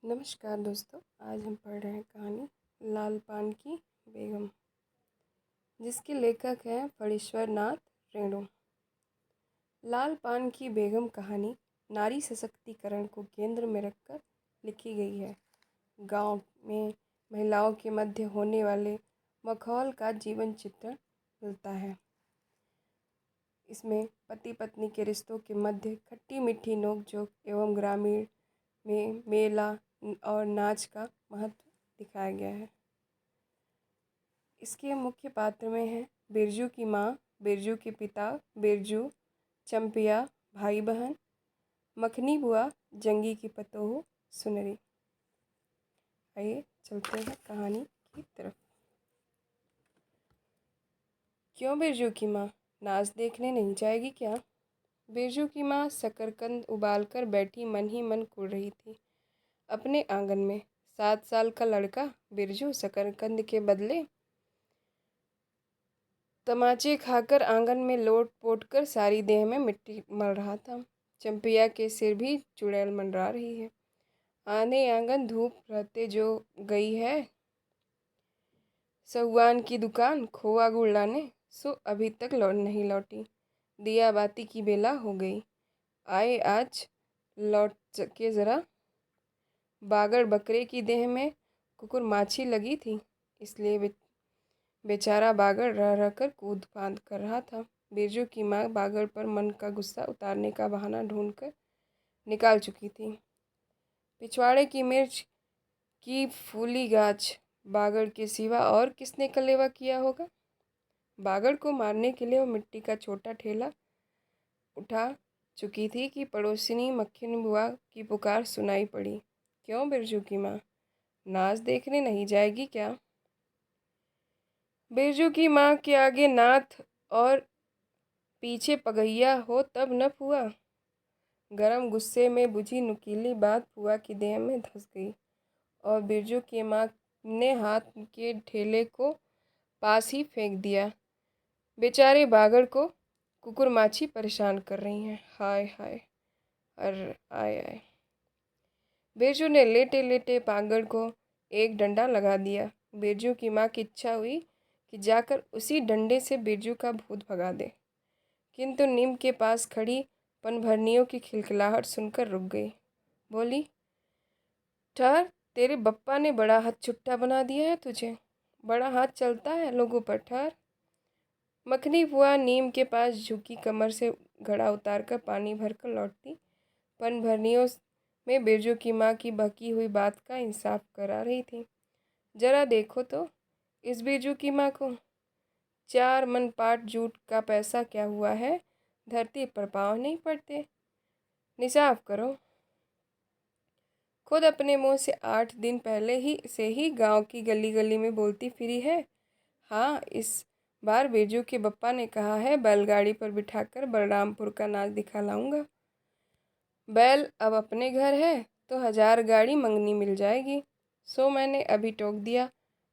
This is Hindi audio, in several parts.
नमस्कार दोस्तों, आज हम पढ़ रहे हैं कहानी लाल पान की बेगम, जिसके लेखक हैं फणीश्वर नाथ रेणु। लाल पान की बेगम कहानी नारी सशक्तिकरण को केंद्र में रखकर लिखी गई है। गांव में महिलाओं के मध्य होने वाले मखौल का जीवन चित्रण मिलता है। इसमें पति पत्नी के रिश्तों के मध्य खट्टी मीठी नोक-झोंक एवं ग्रामीण में मेला और नाच का महत्व दिखाया गया है। इसके मुख्य पात्र में हैं बिरजू की माँ, बिरजू के पिता, बिरजू, चंपिया, भाई बहन, मखनी बुआ, जंगी की पतोहू, सुनरी। आइए चलते हैं कहानी की तरफ। क्यों बिरजू की माँ नाच देखने नहीं जाएगी क्या? बिरजू की माँ शकरकंद उबालकर बैठी मन ही मन कुढ़ रही थी। अपने आंगन में 7 साल का लड़का बिरजू शकरकंद के बदले तमाचे खाकर आंगन में लोट पोट कर सारी देह में मिट्टी मल रहा था। चंपिया के सिर भी चुड़ैल मंडरा रही है। आने आंगन धूप रहते जो गई है सहुआन की दुकान खोआ गुड़ लाने, सो अभी तक नहीं लौटी। दिया बाती की बेला हो गई। आए आज लौट के ज़रा। बागड़ बकरे की देह में कुकुर माछी लगी थी, इसलिए बेचारा बागड़ रह रह कर कूद फांद कर रहा था। बिरजू की माँ बागड़ पर मन का गुस्सा उतारने का बहाना ढूंढकर निकाल चुकी थी। पिछवाड़े की मिर्च की फूली गाछ बागड़ के सिवा और किसने कलेवा किया होगा? बागड़ को मारने के लिए वो मिट्टी का छोटा ठेला उठा चुकी थी कि पड़ोसिनी मक्खन बुआ की पुकार सुनाई पड़ी। क्यों बिरजू की माँ नाच देखने नहीं जाएगी क्या? बिरजू की माँ के आगे नाथ और पीछे पगैया हो तब न फुआ। गरम गुस्से में बुझी नुकीली बात फुआ की देह में धंस गई और बिरजू की माँ ने हाथ के ठेले को पास ही फेंक दिया। बेचारे बागड़ को कुकुर माछी परेशान कर रही हैं। हाय हाय, अर आय आय। बिरजू ने लेटे लेटे बागड़ को एक डंडा लगा दिया। बिरजू की माँ की इच्छा हुई कि जाकर उसी डंडे से बिरजू का भूत भगा दे, किंतु नीम के पास खड़ी पनभरनियों की खिलखिलाहट सुनकर रुक गई। बोली, ठहर, तेरे बप्पा ने बड़ा हाथ छुट्टा बना दिया है तुझे। बड़ा हाथ चलता है लोगों पर, ठहर। मखनी बुआ नीम के पास झुकी कमर से घड़ा उतारकर पानी भरकर लौटती पनभरनियों में बिरजू की माँ की बकी हुई बात का इंसाफ करा रही थी। जरा देखो तो इस बिरजू की माँ को। 4 मन पाट जूट का पैसा क्या हुआ है? धरती पर पाँव नहीं पड़ते। निसाफ करो। खुद अपने मुंह से 8 दिन पहले ही गांव की गली गली में बोलती फिरी है। हाँ, इस बार बिरजू के बप्पा ने कहा है बैलगाड़ी पर बिठाकर बलरामपुर का नाच दिखा लाऊंगा। बैल अब अपने घर है तो 1000 गाड़ी मंगनी मिल जाएगी। सो मैंने अभी टोक दिया।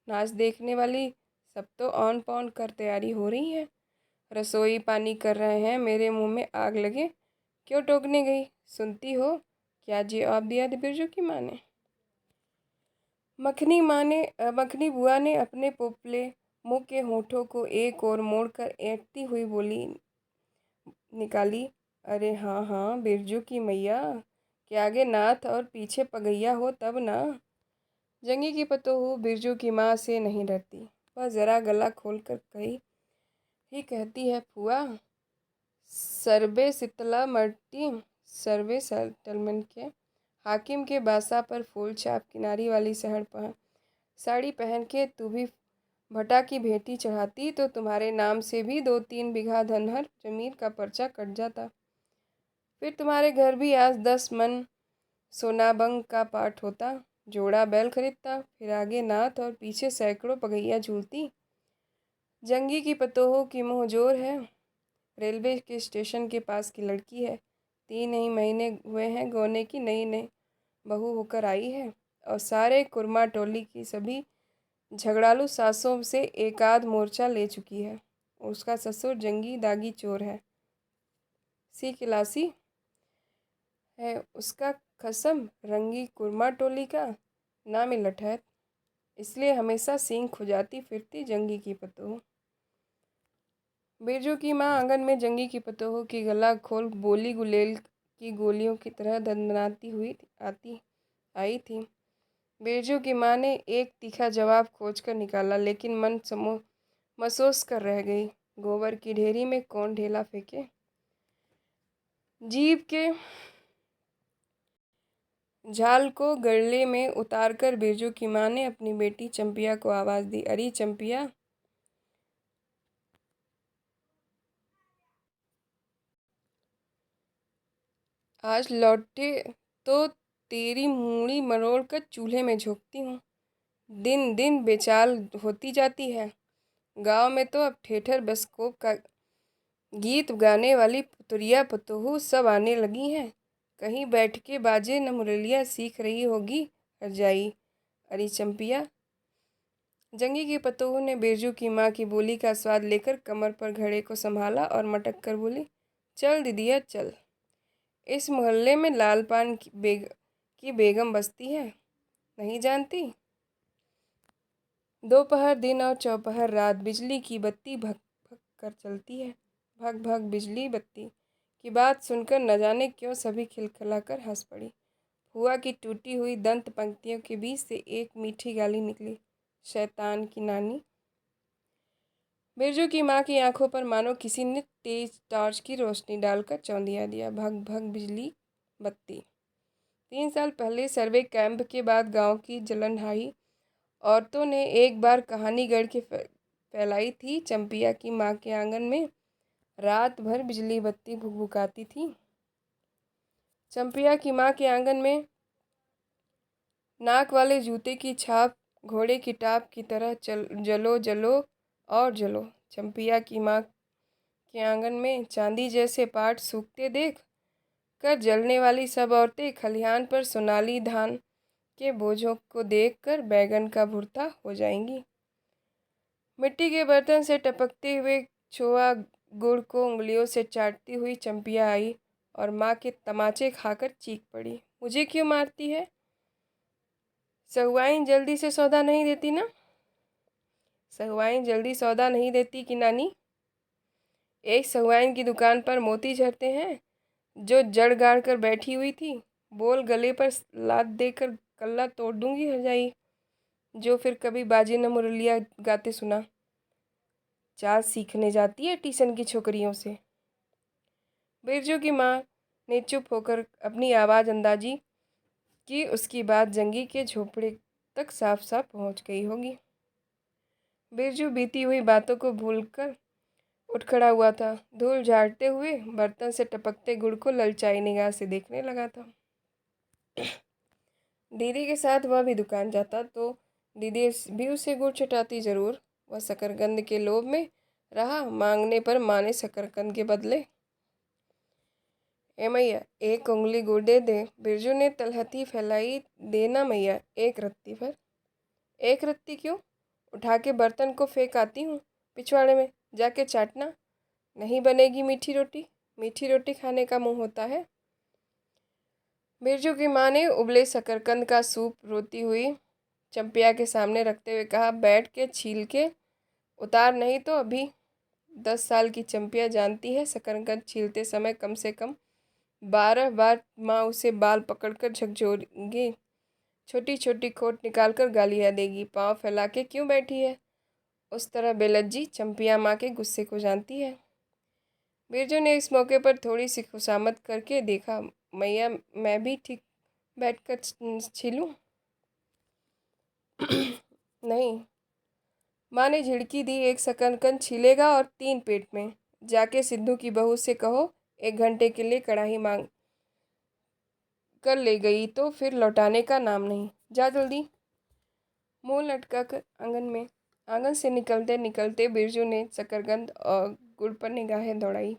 नाच देखने वाली सब तो ऑन पॉन कर तैयारी हो रही है। रसोई पानी कर रहे हैं, मेरे मुंह में आग लगे। क्यों टोकने गई? सुनती हो क्या जवाब दिया बिरजू की माँ ने? मखनी बुआ ने अपने पोपले मुँह के होठों को एक और मोड़कर ऐंठती हुई बोली निकाली। अरे हाँ हाँ बिरजू की मैया के आगे नाथ और पीछे पगैया हो तब ना। जंगी की पतोहू बिरजू की माँ से नहीं डरती। वह ज़रा गला खोल कर ही कहती है, फुआ, सर्वे शीतला मर्टी सर्वे सेटलमेंट के हाकिम के बासा पर फूल छाप किनारी वाली साड़ी पहन के तू भी भटा की भेंटी चढ़ाती तो तुम्हारे नाम से भी 2-3 बीघा धनहर जमीन का पर्चा कट जाता। फिर तुम्हारे घर भी आज 10 मन सोनाबंग का पाठ होता। जोड़ा बैल खरीदता, फिर आगे नाथ और पीछे सैकड़ों पगैया झूलती। जंगी की पतोहों की मुँह जोर है। रेलवे के स्टेशन के पास की लड़की है। 3 ही महीने हुए हैं गौने की नई नई बहू होकर आई है और सारे कुरमा टोली की सभी झगड़ालू सासों से एक आध मोर्चा ले चुकी है। उसका ससुर जंगी दागी चोर है, सी क्लासी है। उसका खसम रंगी कुरमा टोली का नाम लठ है, इसलिए हमेशा सींग खुजाती फिरती जंगी की पतोह। बिरजू की माँ आंगन में जंगी की पतोह की गला खोल बोली गुलेल की गोलियों की तरह दंदनाती हुई आई थी। बिरजू की माँ ने एक तीखा जवाब खोजकर निकाला, लेकिन मन महसूस कर रह गई। गोबर की ढेरी में कौन ढेला फेंके। जीभ के झाल को गड़ले में उतारकर बिरजू की माँ ने अपनी बेटी चंपिया को आवाज़ दी, अरे चंपिया, आज लौटे तो तेरी मूड़ी मरोड़ कर चूल्हे में झोंकती हूँ। दिन दिन बेचाल होती जाती है। गांव में तो अब ठेठर बसकोप का गीत गाने वाली पुतरिया पतोहू सब आने लगी हैं। कहीं बैठ के बाजे न मुरलिया सीख रही होगी हरजाई। अरे चंपिया। जंगी की पतोहू ने बिरजू की माँ की बोली का स्वाद लेकर कमर पर घड़े को संभाला और मटक कर बोली, चल दीदिया चल। इस मोहल्ले में लालपान की बेगम बसती है, नहीं जानती। दोपहर दिन और चौपहर रात बिजली की बत्ती भग भग कर चलती है। भग भग बिजली बत्ती की बात सुनकर न जाने क्यों सभी खिलखिलाकर हंस पड़ी। फुआ की टूटी हुई दंत पंक्तियों के बीच से एक मीठी गाली निकली, शैतान की नानी। बिरजू की माँ की आंखों पर मानो किसी ने तेज टॉर्च की रोशनी डालकर चौंधिया दिया। भग भग बिजली बत्ती। 3 साल पहले सर्वे कैंप के बाद गांव की जलनहारी औरतों ने एक बार कहानी गढ़ के फैलाई थी। चंपिया की माँ के आंगन में रात भर बिजली बत्ती भुकभुकाती थी। चंपिया की माँ के आंगन में नाक वाले जूते की छाप घोड़े की टाप की तरह जलो जलो और जलो। चंपिया की माँ के आंगन में चांदी जैसे पाट सूखते देख कर जलने वाली सब औरतें खलिहान पर सोनाली धान के बोझों को देखकर बैगन का भुर्ता हो जाएंगी। मिट्टी के बर्तन से टपकते हुए छोआ गुड़ को उंगलियों से चाटती हुई चंपिया आई और माँ के तमाचे खाकर चीख पड़ी, मुझे क्यों मारती है? सहुआइन जल्दी से सौदा नहीं देती ना? सहुआइन जल्दी सौदा नहीं देती कि नानी? एक सहुआइन की दुकान पर मोती झरते हैं जो जड़ गाड़ कर बैठी हुई थी। बोल गले पर लात देकर कल्ला तोड़ दूंगी हरजाई, जो फिर कभी बाजी न मुरलिया गाते सुना। चाल सीखने जाती है ट्यूशन की छोकरियों से। बिरजू की माँ ने चुप होकर अपनी आवाज़ अंदाजी कि उसकी बात जंगी के झोपड़े तक साफ साफ पहुँच गई होगी। बिरजू बीती हुई बातों को भूलकर उठ खड़ा हुआ था। धूल झाड़ते हुए बर्तन से टपकते गुड़ को ललचाई निगाह से देखने लगा था। दीदी के साथ वह भी दुकान जाता तो दीदी भी उसे गुड़ चटाती जरूर। वह शकरकंद के लोभ में रहा, मांगने पर माँ ने शकरकंद के बदले, ए मैया एक उंगली गुड़ दे दे। बिरजू ने तलहथी फैलाई, देना मैया एक रत्ती भर। एक रत्ती क्यों? उठा के बर्तन को फेंक आती हूँ पिछवाड़े में, जाके चाटना। नहीं बनेगी मीठी रोटी? मीठी रोटी खाने का मुंह होता है। बिरजू की माँ ने उबले शकरकंद का सूप रोती हुई चंपिया के सामने रखते हुए कहा, बैठ के छील के उतार, नहीं तो अभी। 10 साल की चंपिया जानती है शकरकंद छीलते समय कम से कम 12 बार माँ उसे बाल पकड़कर झकझोरेगी, छोटी छोटी खोट निकालकर गालियाँ देगी। पाँव फैला के क्यों बैठी है उस तरह बेलज्जी? चंपिया माँ के गुस्से को जानती है। बिरजू ने इस मौके पर थोड़ी सी खुशामद करके देखा, मैया मैं भी ठीक बैठकर छीलूं? नहीं। माँ ने झिड़की दी, एक शकरकंद छीलेगा और 3 पेट में। जाके सिद्धू की बहू से कहो 1 घंटे के लिए कढ़ाई मांग कर ले गई तो फिर लौटाने का नाम नहीं। जा जल्दी। मुंह लटका कर आंगन से निकलते निकलते बिरजू ने शकरकंद और गुड़ पर निगाहें दौड़ाई।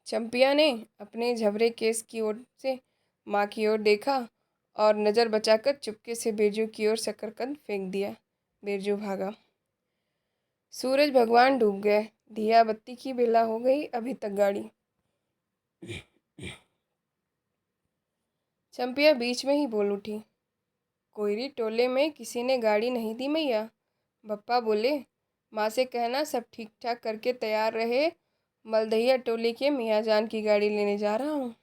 चंपिया ने अपने झबरे केस की ओर से माँ की ओर देखा और नज़र बचाकर चुपके से बिरजू की ओर शकरकंद फेंक दिया। बिरजू भागा। सूरज भगवान डूब गए, दिया बत्ती की बेला हो गई। अभी तक गाड़ी चंपिया बीच में ही बोल उठी। कोयरी टोले में किसी ने गाड़ी नहीं दी मैया। बप्पा बोले, माँ से कहना सब ठीक ठाक करके तैयार रहे, मलदहिया टोले के मियाँ जान की गाड़ी लेने जा रहा हूँ।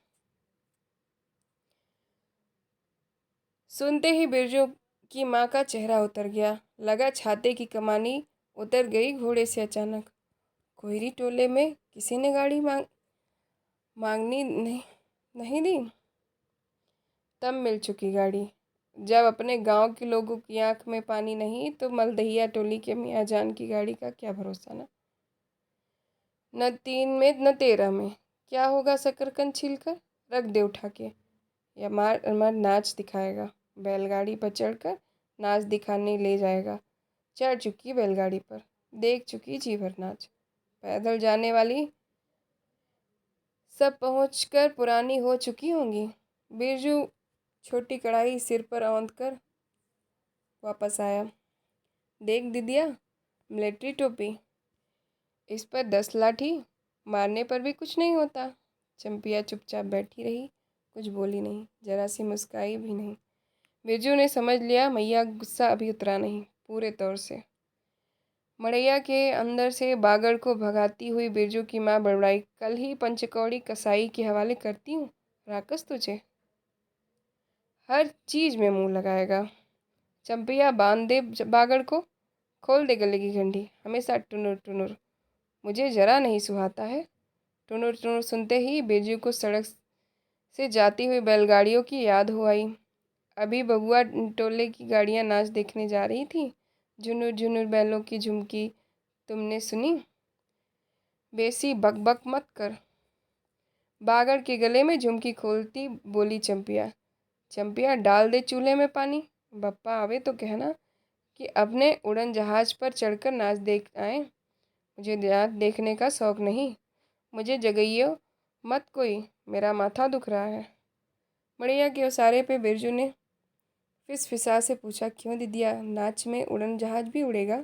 सुनते ही बिरजू की माँ का चेहरा उतर गया, लगा छाते की कमानी उतर गई घोड़े से अचानक। कोयरी टोले में किसी ने गाड़ी मांगनी नहीं दी। तब मिल चुकी गाड़ी। जब अपने गांव के लोगों की आंख में पानी नहीं तो मलदहिया टोली के मियाँ जान की गाड़ी का क्या भरोसा ना। न 3 में न 13 में क्या होगा, शकरकंद छीलकर रख दे उठा के, या मार मार नाच दिखाएगा। बैलगाड़ी पर चढ़कर नाच दिखाने ले जाएगा। चढ़ चुकी बैलगाड़ी पर, देख चुकी जी भर नाच। पैदल जाने वाली सब पहुंचकर पुरानी हो चुकी होंगी। बिरजू छोटी कढ़ाई सिर पर औंध कर वापस आया। देख दीदिया, मिलिट्री टोपी, इस पर 10 लाठी मारने पर भी कुछ नहीं होता। चंपिया चुपचाप बैठी रही, कुछ बोली नहीं, जरा सी मुस्काई भी नहीं। बिरजू ने समझ लिया मैया गुस्सा अभी उतरा नहीं पूरे तौर से। मड़ैया के अंदर से बागड़ को भगाती हुई बिरजू की माँ बड़बड़ाई, कल ही पंचकौड़ी कसाई के हवाले करती हूँ, राकस तुझे हर चीज में मुंह लगाएगा। चंपिया बांध दे बागड़ को, खोल दे गले की घंटी, हमेशा टुनुर टुनुर, मुझे जरा नहीं सुहाता है। टुनुर टुनुर सुनते ही बिरजू को सड़क से जाती हुई बैलगाड़ियों की याद हो आई। अभी बबुआ टोले की गाड़ियां नाच देखने जा रही थी। झुनुर झुनुर बैलों की झुमकी तुमने सुनी? बेसी बकबक मत कर। बागड़ के गले में झुमकी खोलती बोली चंपिया। चंपिया डाल दे चूल्हे में पानी, बप्पा आवे तो कहना कि अपने उड़न जहाज पर चढ़कर नाच देख आए। मुझे नाच देखने का शौक नहीं, मुझे जगइयो मत कोई, मेरा माथा दुख रहा है। मड़ैया के उसारे पे बिरजू ने फिसफिसा से पूछा, क्यों दीदिया, नाच में उड़न जहाज भी उड़ेगा?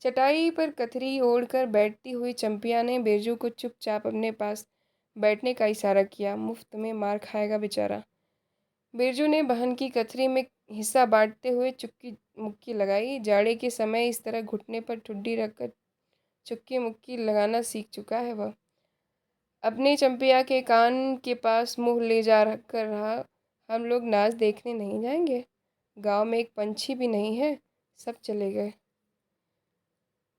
चटाई पर कथरी ओढ़कर बैठती हुई चंपिया ने बिरजू को चुपचाप अपने पास बैठने का इशारा किया। मुफ्त में मार खाएगा बेचारा। बिरजू ने बहन की कथरी में हिस्सा बांटते हुए चुक्की मुक्की लगाई। जाड़े के समय इस तरह घुटने पर ठुड्डी रखकर चुक्की मुक्की लगाना सीख चुका है वह। अपनी चंपिया के कान के पास मुंह ले जा कर रहा, हम लोग नाच देखने नहीं जाएंगे? गांव में एक पंछी भी नहीं है, सब चले गए।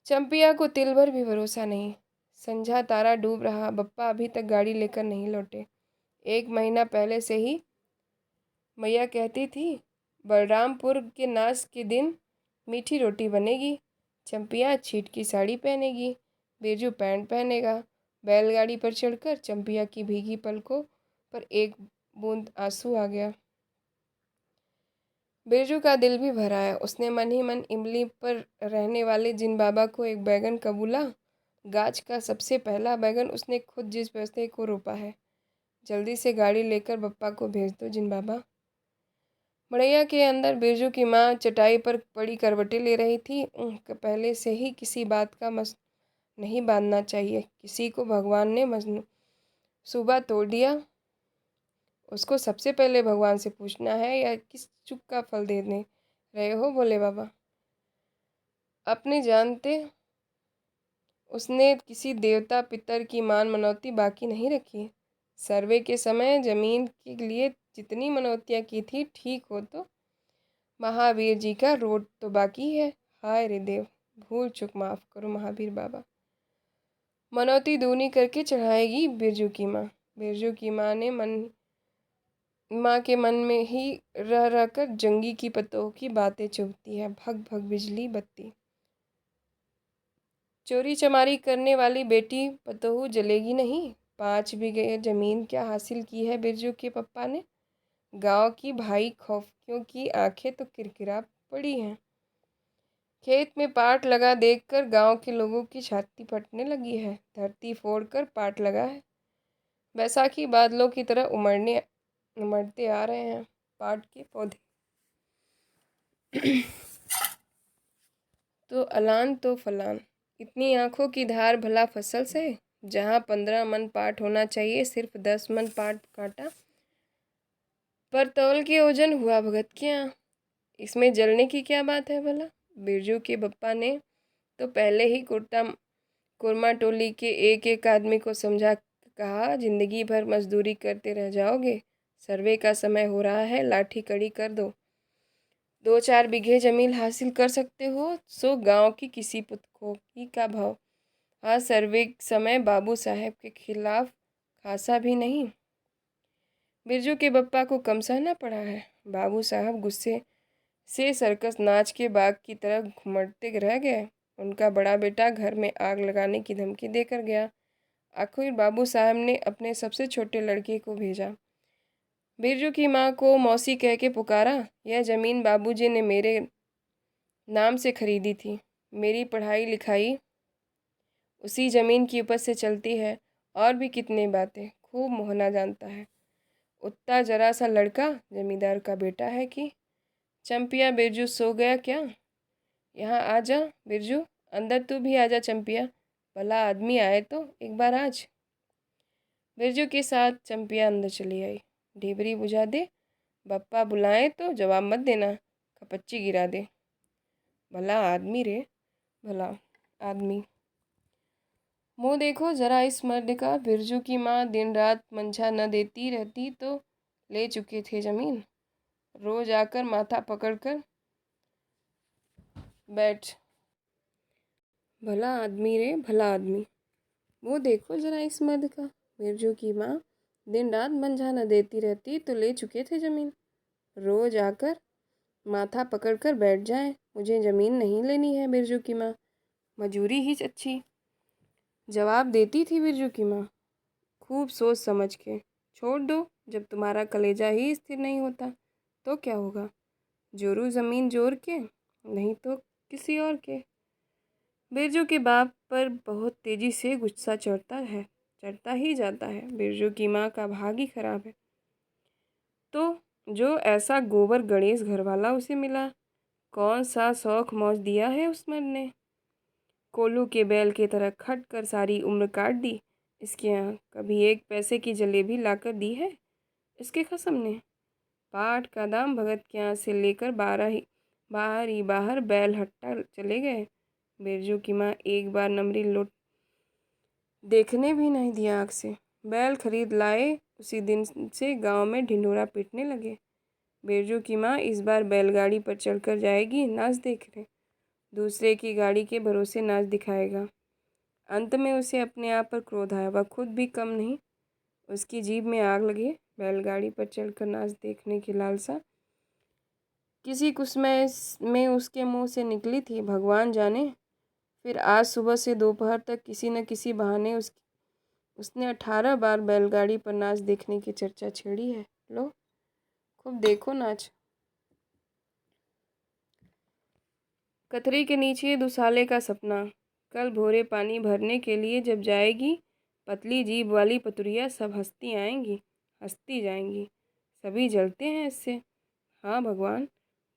चंपिया को तिल भर भी भरोसा नहीं। संझा तारा डूब रहा, बप्पा अभी तक गाड़ी लेकर नहीं लौटे। 1 महीना पहले से ही मैया कहती थी, बलरामपुर के नाच के दिन मीठी रोटी बनेगी, चंपिया छीट की साड़ी पहनेगी, बिरजू पैंट पहनेगा। बैलगाड़ी पर चढ़कर चंपिया की भीगी पलकों पर एक बूंद आंसू आ गया। बिरजू का दिल भी भर आया। उसने मन ही मन इमली पर रहने वाले जिन बाबा को एक बैगन कबूला। गाछ का सबसे पहला बैगन उसने खुद जिस पैसे को रोपा है। जल्दी से गाड़ी लेकर बप्पा को भेज दो जिन बाबा। मड़ैया के अंदर बिरजू की माँ चटाई पर पड़ी करवटें ले रही थी। पहले से ही किसी बात का मस नहीं बांधना चाहिए। किसी को भगवान ने सुबह तोड़ दिया, उसको सबसे पहले भगवान से पूछना है या किस चुप का फल देने रहे हो भोले बाबा? अपने जानते उसने किसी देवता पितर की मान मनौती बाकी नहीं रखी। सर्वे के समय जमीन के लिए जितनी मनौतियाँ की थी, ठीक हो तो महावीर जी का रोड तो बाकी है। हाय रे देव, भूल चुक माफ़ करो महावीर बाबा। मनौती दूनी करके चढ़ाएगी बिरजू की माँ। बिरजू की माँ के मन में ही रह रहकर जंगी की पतों की बातें चुभती है। भग भग बिजली बत्ती, चोरी चमारी करने वाली बेटी पतोहू जलेगी नहीं। 5 बीघे जमीन क्या हासिल की है बिरजू के पप्पा ने? गांव की भाई खौफियों की आंखें तो किरकिरा पड़ी हैं। खेत में पाट लगा देखकर गांव के लोगों की छाती फटने लगी है। धरती फोड़कर पाट लगा है। बैसाखी बादलों की तरह उमड़ते आ रहे हैं पाट के पौधे। तो अलान तो फलान, इतनी आंखों की धार भला फसल से? जहाँ 15 मन पाट होना चाहिए, सिर्फ 10 मन पाट काटा। पर तौल के ओजन हुआ भगत के यहाँ। इसमें जलने की क्या बात है भला? बिरजू के बप्पा ने तो पहले ही कुरमा टोली के एक एक आदमी को समझा कहा, जिंदगी भर मजदूरी करते रह जाओगे, सर्वे का समय हो रहा है, लाठी कड़ी कर दो। 2-4 बीघे जमीन हासिल कर सकते हो सो गांव की किसी पुतखोकी का भाव। हाँ, सर्वे समय बाबू साहेब के खिलाफ खासा भी नहीं। बिरजू के बप्पा को कम सहना पड़ा है। बाबू साहब गुस्से से सर्कस नाच के बाग की तरह घुमड़ते रह गए। उनका बड़ा बेटा घर में आग लगाने की धमकी देकर गया। आखिर बाबू साहब ने अपने सबसे छोटे लड़के को भेजा। बिरजू की माँ को मौसी कह के पुकारा। यह ज़मीन बाबूजी ने मेरे नाम से खरीदी थी। मेरी पढ़ाई लिखाई उसी ज़मीन की उपज से चलती है। और भी कितनी बातें खूब मोहना जानता है। उतना जरा सा लड़का जमींदार का बेटा है कि। चंपिया, बिरजू सो गया क्या? यहाँ आ जा बिरजू, अंदर तू भी आ जा चंपिया। भला आदमी आए तो एक बार आज। बिरजू के साथ चंपिया अंदर चली आई। ढिबरी बुझा दे, बप्पा बुलाए तो जवाब मत देना, खपच्ची गिरा दे। भला आदमी रे, भला आदमी। मुँह देखो जरा इस मर्द का। बिरजू की माँ दिन रात मंझा न देती रहती तो ले चुके थे ज़मीन। रोज आकर माथा पकड़कर बैठ। भला आदमी रे, भला आदमी। वो देखो जरा इस मर्द का। बिरजू की माँ दिन रात मंझा न देती रहती तो ले चुके थे ज़मीन। रोज आकर माथा पकड़कर बैठ जाए। मुझे ज़मीन नहीं लेनी है बिरजू की माँ, मजूरी ही अच्छी, जवाब देती थी बिरजू की माँ। खूब सोच समझ के छोड़ दो। जब तुम्हारा कलेजा ही स्थिर नहीं होता तो क्या होगा? जोरू ज़मीन जोर के, नहीं तो किसी और के। बिरजू के बाप पर बहुत तेजी से गुस्सा चढ़ता ही जाता है। बिरजू की माँ का भाग ही खराब है। तो जो ऐसा गोबर गणेश घरवाला उसे मिला, कौन सा शौक मौज दिया है उस मर्द ने। कोल्हू के बैल की तरह खट कर सारी उम्र काट दी। इसके यहाँ कभी 1 पैसे की जलेबी लाकर दी है इसके खसम ने। पाट का दाम भगत के यहाँ से लेकर बाहर बैल हट्टा चले गए। बिरजू की माँ एक बार नमरी लौट देखने भी नहीं दिया आँख से। बैल खरीद लाए, उसी दिन से गांव में ढिंढोरा पीटने लगे। बिरजू की माँ इस बार बैलगाड़ी पर चढ़कर जाएगी नाच देखने, दूसरे की गाड़ी के भरोसे नाच दिखाएगा। अंत में उसे अपने आप पर क्रोध आया। वह खुद भी कम नहीं, उसकी जीभ में आग लगे। बैलगाड़ी पर चढ़कर नाच देखने की लालसा किसी कुसमय में उसके मुंह से निकली थी, भगवान जाने। फिर आज सुबह से दोपहर तक किसी न किसी बहाने उसने 18 बार बैलगाड़ी पर नाच देखने की चर्चा छेड़ी है। लो, खूब देखो नाच। कतरी के नीचे दुसाले का सपना। कल भोरे पानी भरने के लिए जब जाएगी, पतली जीभ वाली पतुरिया सब हंसती आएंगी, हंसती जाएंगी। सभी जलते हैं इससे। हाँ भगवान,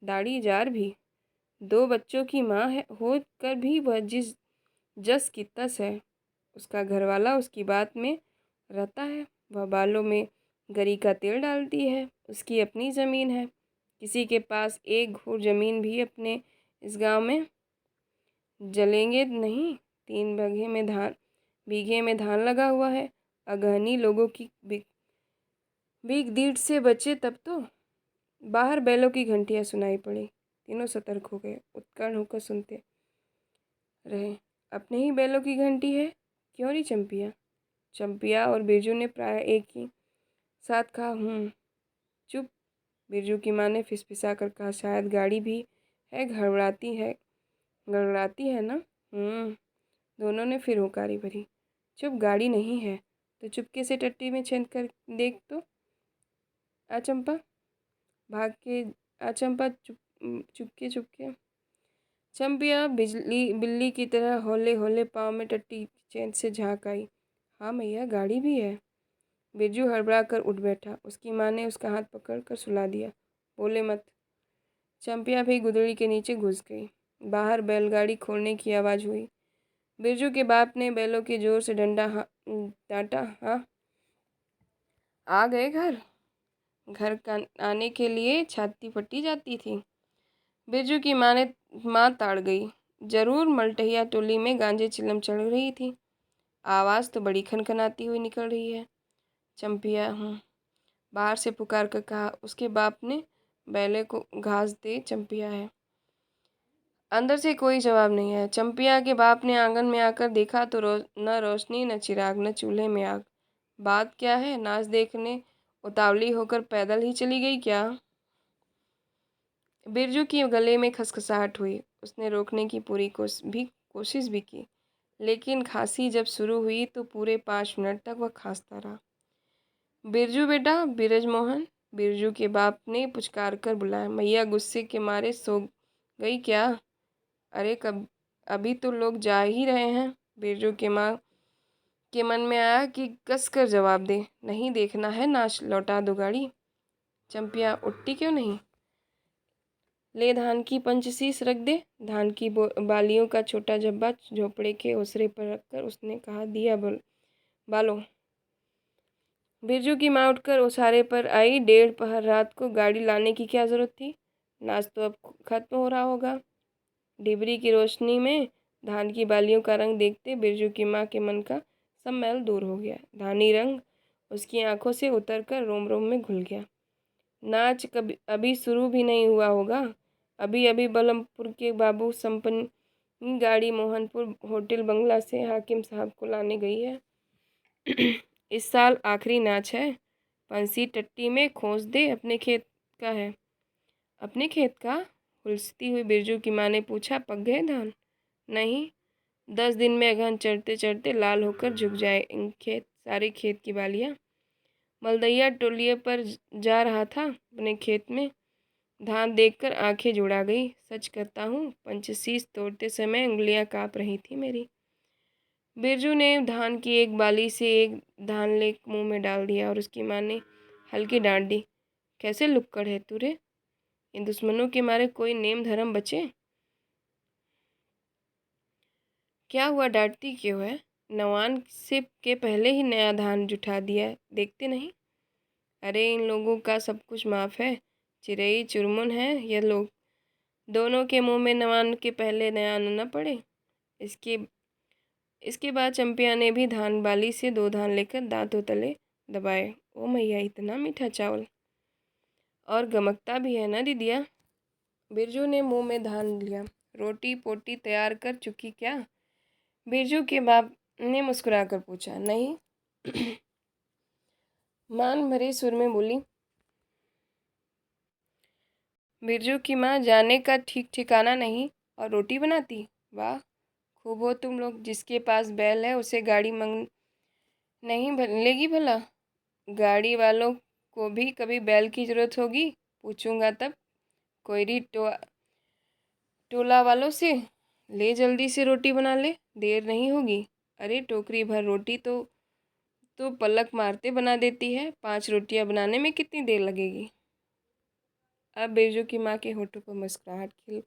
दाढ़ी जार भी। 2 बच्चों की माँ है हो कर भी वह जिस जस की तस है। उसका घरवाला उसकी बात में रहता है। वह बालों में गरी का तेल डालती है। उसकी अपनी ज़मीन है। किसी के पास एक घूर ज़मीन भी अपने इस गांव में जलेंगे नहीं। 3 बीघे में धान लगा हुआ है। अगहनी लोगों की भीख दीड़ से बचे तब तो। बाहर बैलों की घंटियां सुनाई पड़ी। तीनों सतर्क हो गए, उत्कर्ण होकर सुनते रहे। अपने ही बैलों की घंटी है, क्यों नहीं चंपिया? चंपिया और बिरजू ने प्राय एक ही साथ कहा, चुप। बिरजू की माँ ने फिसफिसा कर कहा, शायद गाड़ी भी है, गड़गड़ाती है ना। दोनों ने फिर हुंकारी भरी। चुप, गाड़ी नहीं है तो चुपके से टट्टी में छेद कर देख तो। आ चंपा, भाग के आ चंपा, चुपके चुपके। चंपिया बिल्ली की तरह हौले हौले पाँव में टट्टी चैन से झाँक आई। हाँ मैया, गाड़ी भी है। बिरजू हड़बड़ा कर उठ बैठा। उसकी माँ ने उसका हाथ पकड़ कर सुला दिया। बोले मत। चंपिया भी गुदड़ी के नीचे घुस गई। बाहर बैलगाड़ी खोलने की आवाज़ हुई। बिरजू के बाप ने बैलों के जोर से डांटा। हाँ, आ गए घर? घर का आने के लिए छाती फटी जाती थी। बिरजू की माँ ताड़ गई। जरूर मलटहिया टोली में गांजे चिलम चढ़ रही थी। आवाज़ तो बड़ी खनखनाती हुई निकल रही है। चंपिया हूँ, बाहर से पुकार कर कहा। उसके बाप ने बैले को घास दे। चंपिया है। अंदर से कोई जवाब नहीं है। चंपिया के बाप ने आंगन में आकर देखा तो न रोशनी, न चिराग, न चूल्हे में आग। बात क्या है? नाच देखने उतावली होकर पैदल ही चली गई क्या? बिरजू की गले में खसखसाहट हुई। उसने रोकने की पूरी कोशिश भी की, लेकिन खांसी जब शुरू हुई तो पूरे 5 मिनट तक वह खांसता रहा। बिरजू बेटा, बिरजमोहन, बिरजू के बाप ने पुचकार कर बुलाया। मैया गुस्से के मारे सो गई क्या? अरे कब अभी तो लोग जा ही रहे हैं। बिरजू के माँ के मन में आया कि कसकर जवाब दे, नहीं देखना है नाच, लौटा दो गाड़ी। चंपिया उठती क्यों नहीं? ले धान की पंचशीश रख दे। धान की बालियों का छोटा जब्बा झोपड़े के ओसरे पर रखकर उसने कहा, दिया बालो। बिरजू की माँ उठकर ओसारे पर आई। 1:30 पहर रात को गाड़ी लाने की क्या जरूरत थी? नाच तो अब खत्म हो रहा होगा। डिबरी की रोशनी में धान की बालियों का रंग देखते बिरजू की माँ के मन का सब मैल दूर हो गया। धानी रंग उसकी आंखों से उतरकर रोम रोम में घुल गया। नाच कभी अभी शुरू भी नहीं हुआ होगा। अभी अभी बलमपुर के बाबू संपन्नी गाड़ी मोहनपुर होटल बंगला से हाकिम साहब को लाने गई है। इस साल आखिरी नाच है। पंसी टट्टी में खोस दे। अपने खेत का है। अपने खेत का? हुलसती हुई बिरजू की माँ ने पूछा। पक गए धान? नहीं, 10 दिन में अगहन चढ़ते चढ़ते लाल होकर झुक जाए सारे खेत की बालियाँ। मलदैया टोलिये पर जा रहा था अपने खेत में। धान देखकर आंखें जुड़ा गई। सच कहता हूँ, पंचशीश तोड़ते समय उंगलियां काँप रही थी मेरी। बिरजू ने धान की एक बाली से एक धान ले मुंह में डाल दिया और उसकी माँ ने हल्की डांट दी। कैसे लुक्कड़ है तू रे? इन दुश्मनों के मारे कोई नेम धर्म बचे? क्या हुआ, डांटती क्यों है? नवान से के पहले ही नया धान जुटा दिया, देखते नहीं? अरे इन लोगों का सब कुछ माफ़ है। चिरई चुरमुन है ये लोग। दोनों के मुंह में नवान के पहले नया अन्न न पड़े। इसके इसके बाद चंपिया ने भी धान बाली से 2 धान लेकर दांतों तले दबाए। ओ मैया, इतना मीठा चावल! और गमकता भी है ना दीदिया? बिरजू ने मुंह में धान लिया। रोटी पोटी तैयार कर चुकी क्या? बिरजू के बाप ने मुस्कुराकर पूछा। नहीं। मान भरे सुर में बोली बिरजू की माँ। जाने का ठीक ठिकाना नहीं और रोटी बनाती? वाह, खूब हो तुम लोग। जिसके पास बैल है उसे गाड़ी मंग नहीं लेगी भला? गाड़ी वालों को भी कभी बैल की जरूरत होगी, पूछूंगा तब। कोयरी टोला वालों से ले, जल्दी से रोटी बना ले, देर नहीं होगी। अरे टोकरी भर रोटी तो पलक मारते बना देती है। 5 रोटियां बनाने में कितनी देर लगेगी? अब बिरजू की माँ के होठों पर मुस्कुराहट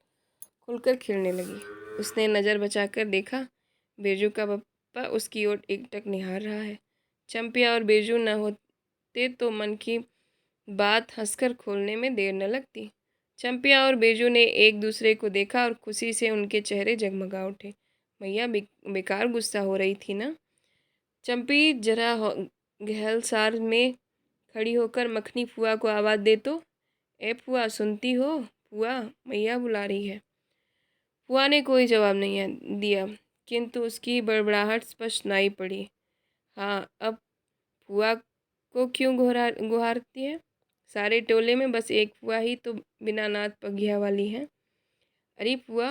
खुलकर खिलने लगी। उसने नज़र बचाकर देखा। बिरजू का पप्पा उसकी ओर एकटक निहार रहा है। चंपिया और बिरजू न होते तो मन की बात हंसकर खोलने में देर न लगती। चंपिया और बिरजू ने एक दूसरे को देखा और खुशी से उनके चेहरे जगमगा उठे। मैया बेकार गुस्सा हो रही थी ना? चंपी जरा गहलसार में खड़ी होकर मखनी फुआ को आवाज़ दे तो। ए फुआ, सुनती हो? फुआ, मैया बुला रही है। फुआ ने कोई जवाब नहीं दिया, किंतु उसकी बड़बड़ाहट स्पष्ट सुनाई पड़ी। हाँ, अब फुआ को क्यों गुहारती है? सारे टोले में बस एक फुआ ही तो बिना नात पगिया वाली है। अरे फुआ!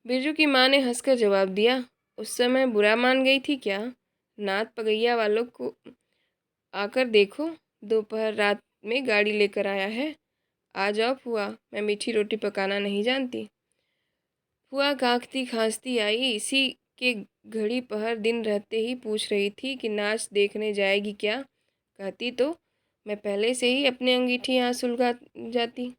बिरजू की माँ ने हंसकर जवाब दिया। उस समय बुरा मान गई थी क्या? नात पगैया वालों को आकर देखो, दोपहर रात में गाड़ी लेकर आया है। आ जाओ फुआ, मैं मीठी रोटी पकाना नहीं जानती। फुआ कांखती खांसती आई। इसी के घड़ी पहर दिन रहते ही पूछ रही थी कि नाच देखने जाएगी क्या। कहती तो मैं पहले से ही अपनी अंगीठी यहाँ सुलगा जाती।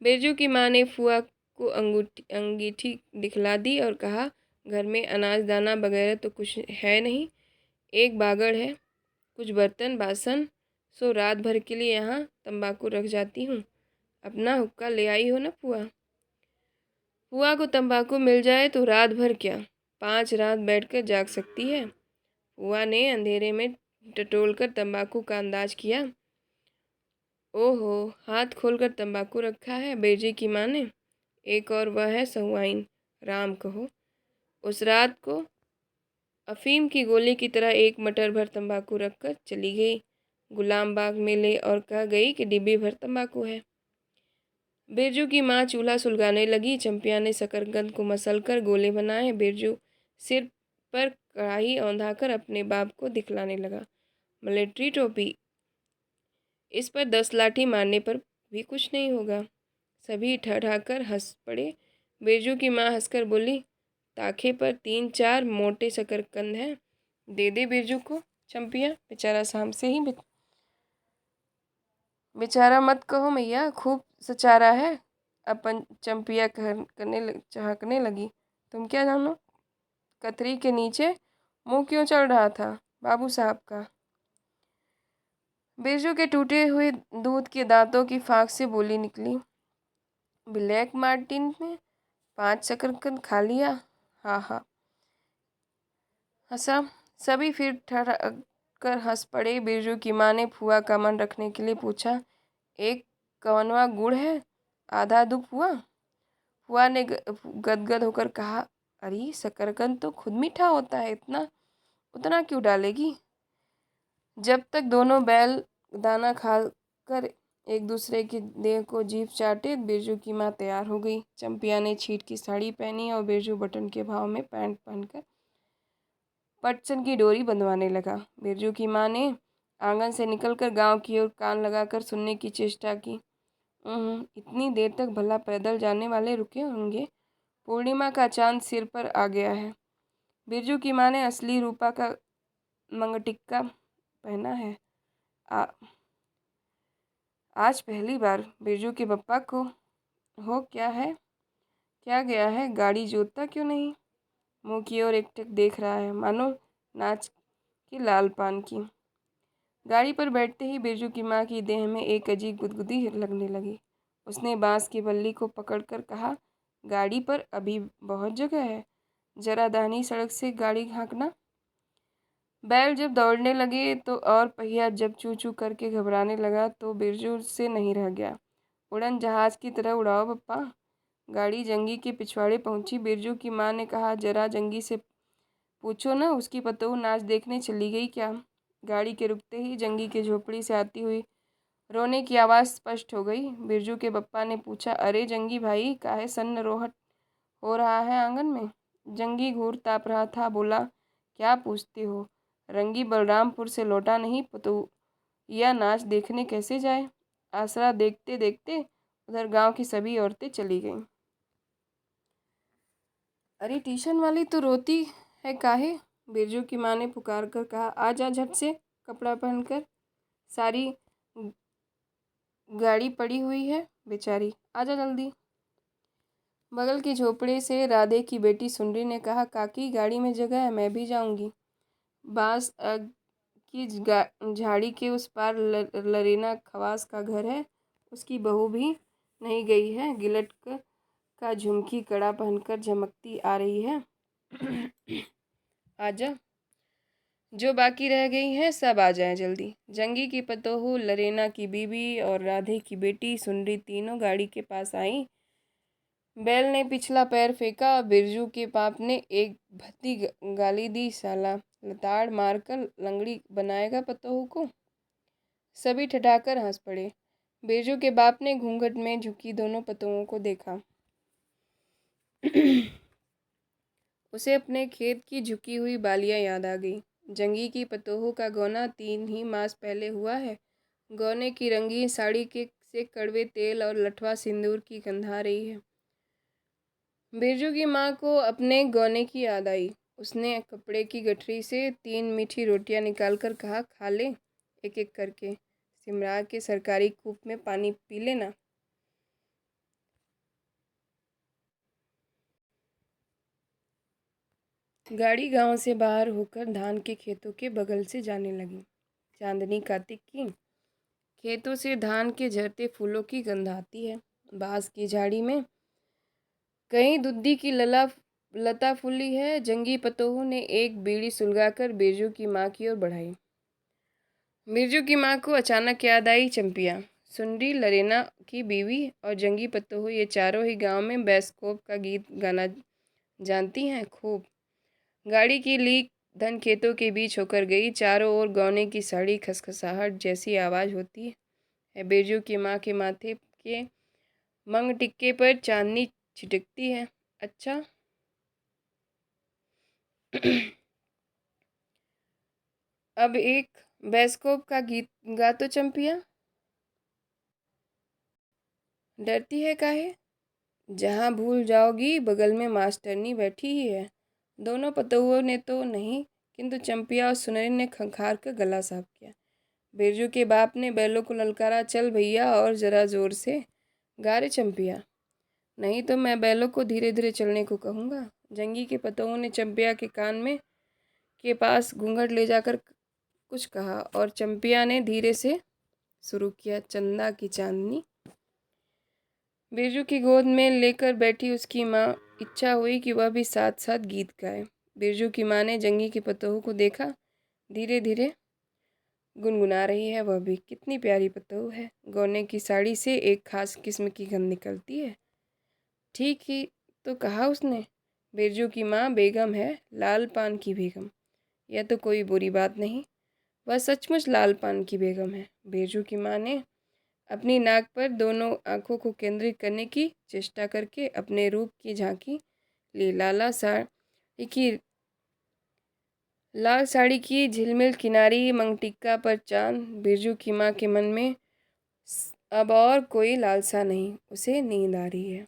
बिरजू की माँ ने फुआ को अंगीठी दिखला दी और कहा, घर में अनाज दाना वगैरह तो कुछ है नहीं। एक बागड़ है, कुछ बर्तन बासन, सो रात भर के लिए यहाँ तंबाकू रख जाती हूँ। अपना हुक्का ले आई हो ना पुआ। पुआ को तंबाकू मिल जाए तो रात भर क्या 5 रात बैठकर जाग सकती है। पुआ ने अंधेरे में टटोलकर तंबाकू का अंदाज किया। ओहो, हाथ खोलकर तंबाकू रखा है बेजी की माँ ने। एक और वह है सहुआइन, राम कहो। उस रात को अफीम की गोली की तरह एक मटर भर तंबाकू रखकर चली गई। गुलाम बाग में ले और कह गई कि डिब्बी भर तंबाकू है। बिरजू की माँ चूल्हा सुलगाने लगी। चंपिया ने शकरकंद को मसलकर गोले बनाए। बिरजू सिर पर कढ़ाई औंधाकर अपने बाप को दिखलाने लगा। मिलिट्री टोपी, इस पर 10 लाठी मारने पर भी कुछ नहीं होगा। सभी ठठाकर हंस पड़े। बिरजू की माँ हंसकर बोली, ताखे पर 3-4 मोटे शकरकंद हैं, दे दे बिरजू को। चंपिया, बेचारा शाम से ही बेचारा मत कहो मैया, खूब सचारा है। अपन चंपिया चहकने लगी। तुम क्या जानो, कतरी के नीचे मुंह क्यों चढ़ रहा था बाबू साहब का। बिरजू के टूटे हुए दूध के दांतों की फाक से बोली निकली, ब्लैक मार्टिन में 5 शकरकंद खा लिया। हाँ हाँ, हंसा। सभी फिर ठहर कर हंस पड़े। बिरजू की माँ ने फुआ का मन रखने के लिए पूछा, एक कवनवा गुड़ है, आधा दो फुआ। फुआ ने गदगद होकर कहा, अरे शकरकंद तो खुद मीठा होता है, इतना उतना क्यों डालेगी। जब तक दोनों बैल दाना खाकर एक दूसरे की देह को जीभ चाटे, बिरजू की माँ तैयार हो गई। चंपिया ने छीट की साड़ी पहनी और बिरजू बटन के भाव में पैंट पहनकर पटसन की डोरी बंधवाने लगा। बिरजू की माँ ने आंगन से निकलकर गांव की ओर कान लगाकर सुनने की चेष्टा की। इतनी देर तक भला पैदल जाने वाले रुके होंगे। पूर्णिमा का चांद सिर पर आ गया है। बिरजू की माँ ने असली रूपा का मंगटिक्का पहना है। आज पहली बार बिरजू के पप्पा को हो क्या है, क्या गया है, गाड़ी जोतता क्यों नहीं। मुंह की ओर एकटक देख रहा है, मानो नाच की लाल पान की। गाड़ी पर बैठते ही बिरजू की माँ की देह में एक अजीब गुदगुदी लगने लगी। उसने बांस की बल्ली को पकड़कर कहा, गाड़ी पर अभी बहुत जगह है, जरा दाहिनी सड़क से गाड़ी हाँकना। बैल जब दौड़ने लगे तो और पहिया जब चू चू करके घबराने लगा तो बिरजू से नहीं रह गया। उड़न जहाज की तरह उड़ाओ पप्पा। गाड़ी जंगी के पिछवाड़े पहुंची। बिरजू की माँ ने कहा, जरा जंगी से पूछो ना, उसकी पतोहू नाच देखने चली गई क्या। गाड़ी के रुकते ही जंगी के झोपड़ी से आती हुई रोने की आवाज़ स्पष्ट हो गई। बिरजू के पप्पा ने पूछा, अरे जंगी भाई, काहे सन्न रोहट हो रहा है आंगन में। जंगी घूर ताप रहा था। बोला, क्या पूछते हो, रंगी बलरामपुर से लौटा नहीं, पतोहू यह नाच देखने कैसे जाए। आसरा देखते देखते उधर गांव की सभी औरतें चली गईं। अरे ट्यूशन वाली तो रोती है काहे। बिरजू की माँ ने पुकार कर कहा, आ जा झट से कपड़ा पहनकर, सारी गाड़ी पड़ी हुई है बेचारी, आ जा जल्दी। बगल की झोपड़ी से राधे की बेटी सुंदरी ने कहा, काकी गाड़ी में जगह है, मैं भी जाऊंगी। बांस की झाड़ी के उस पार लरेना खवास का घर है, उसकी बहू भी नहीं गई है, गिलट का झुमकी कड़ा पहनकर झमकती आ रही है। आजा, जो बाकी रह गई हैं सब आ जाएं जल्दी। जंगी की पतोहू, लरेना की बीबी और राधे की बेटी सुंदरी तीनों गाड़ी के पास आईं। बैल ने पिछला पैर फेंका और बिरजू के बाप ने एक भद्दी गाली दी, साला लताड़ मारकर लंगड़ी बनाएगा पतोहू को। सभी ठठाकर हंस पड़े। बिरजू के बाप ने घूंघट में झुकी दोनों पतोहों को देखा। उसे अपने खेत की झुकी हुई बालियां याद आ गई। जंगी की पतोहू का गौना 3 ही मास पहले हुआ है। गौने की रंगीन साड़ी के से कड़वे तेल और लठवा सिंदूर की गंध आ रही है। बिरजू की माँ को अपने गौने की याद आई। उसने कपड़े की गठरी से 3 मीठी रोटियां निकालकर कहा, खा ले एक एक करके, सिमरा के सरकारी कूप में पानी पी लेना। गाड़ी गांव से बाहर होकर धान के खेतों के बगल से जाने लगी। चांदनी कार्तिक की। खेतों से धान के झरते फूलों की गंध आती है। बांस की झाड़ी में कहीं दुद्दी की लता फूली है। जंगी पतोहू ने एक बीड़ी सुलगाकर बिरजू की माँ की ओर बढ़ाई। बिरजू की माँ को अचानक याद आई चंपिया, सुंडी, लरेना की बीवी और जंगी पतोहू, ये चारों ही गांव में बैस्कोप का गीत गाना जानती हैं खूब। गाड़ी की लीक धन खेतों के बीच होकर गई। चारों ओर गौने की साड़ी खसखसाहट जैसी आवाज़ होती है। बिरजू की माँ के माथे के मंग टिक्के पर चांदनी छिटकती है। अच्छा अब एक बैस्कोप का गीत गा तो चंपिया। डरती है काहे? जहाँ भूल जाओगी बगल में मास्टरनी बैठी ही है। दोनों पतोहुओं ने तो नहीं, किंतु चंपिया और सुनरी ने खंखार कर गला साफ किया। बिरजू के बाप ने बैलों को ललकारा, चल भैया और जरा जोर से गा रे चंपिया, नहीं तो मैं बैलों को धीरे धीरे चलने को कहूँगा। जंगी के पतोहुओं ने चंपिया के कान में के पास घूंघट ले जाकर कुछ कहा और चंपिया ने धीरे से शुरू किया, चंदा की चांदनी। बिरजू की गोद में लेकर बैठी उसकी माँ, इच्छा हुई कि वह भी साथ साथ गीत गाए। बिरजू की माँ ने जंगी के पतोहू को देखा, धीरे धीरे गुनगुना रही है वह भी। कितनी प्यारी पतोहू है, गौने की साड़ी से एक खास किस्म की गंध निकलती है। ठीक ही तो कहा उसने, बिरजू की माँ बेगम है, लाल पान की बेगम। यह तो कोई बुरी बात नहीं, वह सचमुच लाल पान की बेगम है। बिरजू की माँ ने अपनी नाक पर दोनों आंखों को केंद्रित करने की चेष्टा करके अपने रूप की झांकी ली। लाल साड़ी की झिलमिल किनारी, मंगटिक्का पर चांद। बिरजू की माँ के मन में अब और कोई लालसा नहीं, उसे नींद आ रही है।